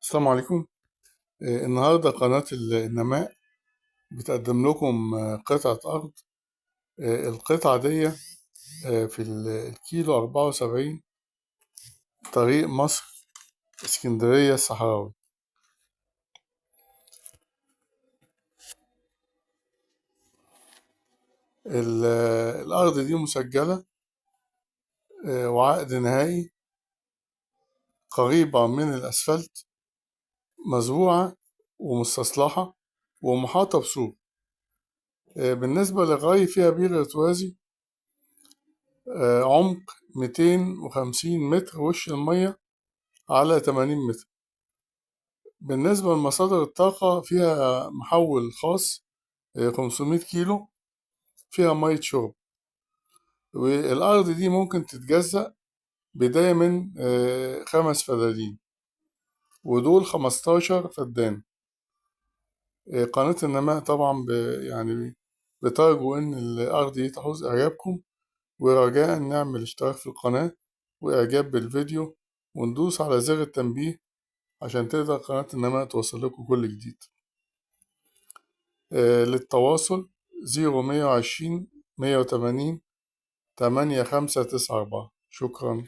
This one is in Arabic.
السلام عليكم. النهاردة قناة النماء بتقدم لكم قطعة أرض. القطعة دي في الكيلو 74، طريق مصر اسكندرية الصحراوي. الأرض دي مسجلة وعقد نهائي، قريبة من الأسفلت، مزروعة ومستصلحة ومحاطة بسور. بالنسبة للري فيها بير ارتوازي، عمق 250 متر، وش المية على 80 متر. بالنسبة لمصادر الطاقة فيها محول خاص 500 كيلو، فيها مية شرب. والأرض دي ممكن تتجزأ بداية من 5 فدادين، ودول 15 فدان. قناة النماء طبعا يعني بترجو إن الأرض دي تحوز إعجابكم، ورجاء نعمل اشتراك في القناة وإعجاب بالفيديو، وندوس على زر التنبيه عشان تقدر قناة النماء توصل لكم كل جديد. للتواصل 0120 180 8594. شكرا.